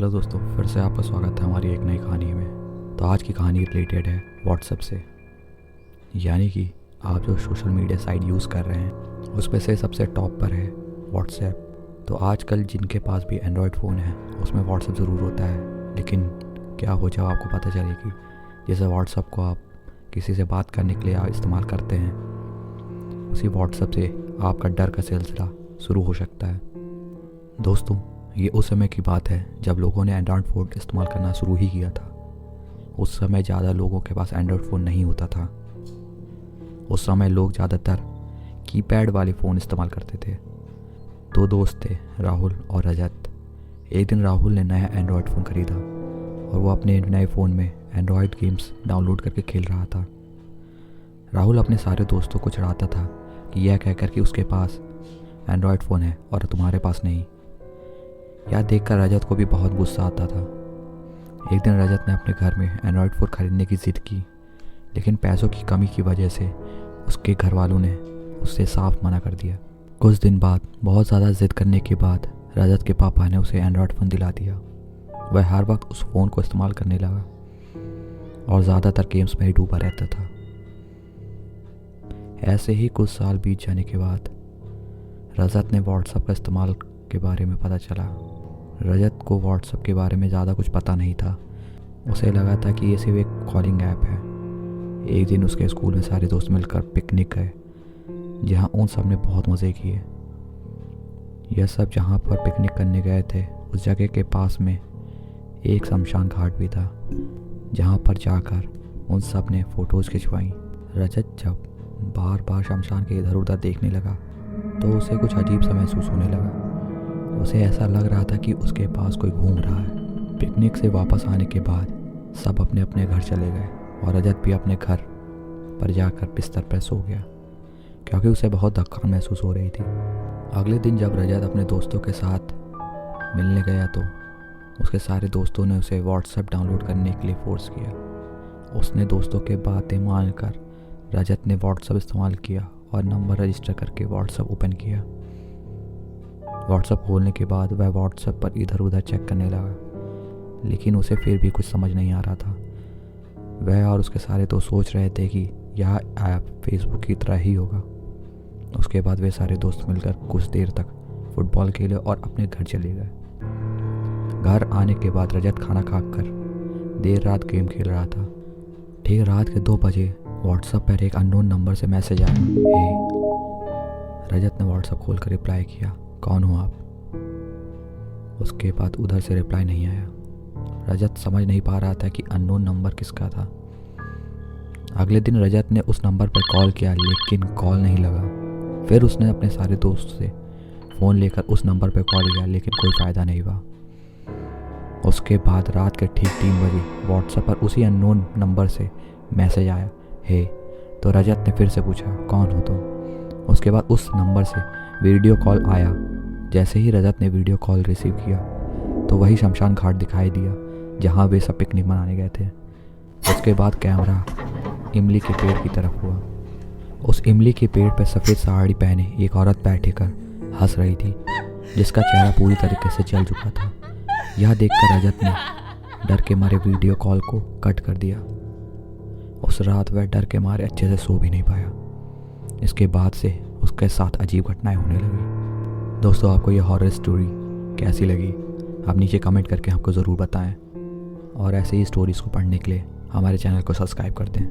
Hello दोस्तों, फिर से आपका स्वागत है हमारी एक नई कहानी में। तो आज की कहानी रिलेटेड है व्हाट्सएप से। यानी कि आप जो सोशल मीडिया साइट यूज़ कर रहे हैं उसमें से सबसे टॉप पर है व्हाट्सएप। तो आजकल जिनके पास भी एंड्रॉयड फ़ोन है उसमें व्हाट्सएप ज़रूर होता है, लेकिन क्या हो जब आपको पता चले कि जैसे व्हाट्सएप को आप किसी से बात करने के लिए आप इस्तेमाल करते हैं, उसी व्हाट्सएप से आपका डर का सिलसिला शुरू हो सकता है। दोस्तों, ये उस समय की बात है जब लोगों ने एंड्रॉयड फ़ोन इस्तेमाल करना शुरू ही किया था। उस समय ज़्यादा लोगों के पास एंड्रॉयड फ़ोन नहीं होता था। उस समय लोग ज़्यादातर कीपैड वाले फ़ोन इस्तेमाल करते थे। दो दोस्त थे, राहुल और रजत। एक दिन राहुल ने नया एंड्रॉयड फ़ोन ख़रीदा और वो अपने नए फ़ोन में एंड्रॉयड गेम्स डाउनलोड करके खेल रहा था। राहुल अपने सारे दोस्तों को चिढ़ाता था कि यह कहकर कि उसके पास एंड्रॉयड फ़ोन है और तुम्हारे पास नहीं। यह देखकर रजत को भी बहुत गुस्सा आता था। एक दिन रजत ने अपने घर में एंड्रॉयड फ़ोन खरीदने की ज़िद की, लेकिन पैसों की कमी की वजह से उसके घर वालों ने उससे साफ मना कर दिया। कुछ दिन बाद बहुत ज़्यादा ज़िद करने के बाद रजत के पापा ने उसे एंड्रॉयड फ़ोन दिला दिया। वह हर वक्त उस फ़ोन को इस्तेमाल करने लगा और ज़्यादातर गेम्स में ही डूबा रहता था। ऐसे ही कुछ साल बीत जाने के बाद रजत ने व्हाट्सएप का इस्तेमाल के बारे में पता चला। रजत को व्हाट्सएप के बारे में ज़्यादा कुछ पता नहीं था। उसे लगा था कि ये सिर्फ एक कॉलिंग ऐप है। एक दिन उसके स्कूल में सारे दोस्त मिलकर पिकनिक गए, जहाँ उन सब ने बहुत मज़े किए। यह सब जहाँ पर पिकनिक करने गए थे उस जगह के पास में एक शमशान घाट भी था, जहाँ पर जाकर उन सब ने फ़ोटोज़ खिंचवाई। रजत जब बार बार शमशान के इधर उधर देखने लगा तो उसे कुछ अजीब सा महसूस होने लगा। उसे ऐसा लग रहा था कि उसके पास कोई घूम रहा है। पिकनिक से वापस आने के बाद सब अपने अपने घर चले गए और रजत भी अपने घर पर जाकर बिस्तर पर सो गया, क्योंकि उसे बहुत थकान महसूस हो रही थी। अगले दिन जब रजत अपने दोस्तों के साथ मिलने गया तो उसके सारे दोस्तों ने उसे व्हाट्सएप डाउनलोड करने के लिए फोर्स किया। उसने दोस्तों के बातें मानकर रजत ने व्हाट्सएप इस्तेमाल किया और नंबर रजिस्टर करके व्हाट्सएप ओपन किया। व्हाट्सएप खोलने के बाद वह व्हाट्सएप पर इधर उधर चेक करने लगा, लेकिन उसे फिर भी कुछ समझ नहीं आ रहा था। वह और उसके सारे दोस्त सोच रहे थे कि यह ऐप फेसबुक की तरह ही होगा। उसके बाद वे सारे दोस्त मिलकर कुछ देर तक फुटबॉल खेले और अपने घर चले गए। घर आने के बाद रजत खाना खाकर देर रात गेम खेल रहा था। ठीक रात के 2 बजे व्हाट्सएप पर एक अननोन नंबर से मैसेज आया, हे। रजत ने व्हाट्सएप खोलकर रिप्लाई किया, कौन हो आप? उसके बाद उधर से रिप्लाई नहीं आया। रजत समझ नहीं पा रहा था कि अननोन नंबर किसका था। अगले दिन रजत ने उस नंबर पर कॉल किया, लेकिन कॉल नहीं लगा। फिर उसने अपने सारे दोस्त से फ़ोन लेकर उस नंबर पर कॉल किया, लेकिन कोई फ़ायदा नहीं हुआ। उसके बाद रात के ठीक 3 बजे व्हाट्सएप पर उसी अननोन नंबर से मैसेज आया, हे। तो रजत ने फिर से पूछा, कौन हो तुम? उसके बाद उस नंबर से वीडियो कॉल आया। जैसे ही रजत ने वीडियो कॉल रिसीव किया तो वही शमशान घाट दिखाई दिया जहाँ वे सब पिकनिक मनाने गए थे। उसके बाद कैमरा इमली के पेड़ की तरफ हुआ। उस इमली के पेड़ पर सफ़ेद साड़ी पहने एक औरत बैठे कर हंस रही थी, जिसका चेहरा पूरी तरीके से जल चुका था। यह देखकर रजत ने डर के मारे वीडियो कॉल को कट कर दिया। उस रात वह डर के मारे अच्छे से सो भी नहीं पाया। इसके बाद से उसके साथ अजीब घटनाएं होने लगी। दोस्तों, आपको यह हॉरर स्टोरी कैसी लगी आप नीचे कमेंट करके हमको ज़रूर बताएं, और ऐसे ही स्टोरीज़ को पढ़ने के लिए हमारे चैनल को सब्सक्राइब कर दें।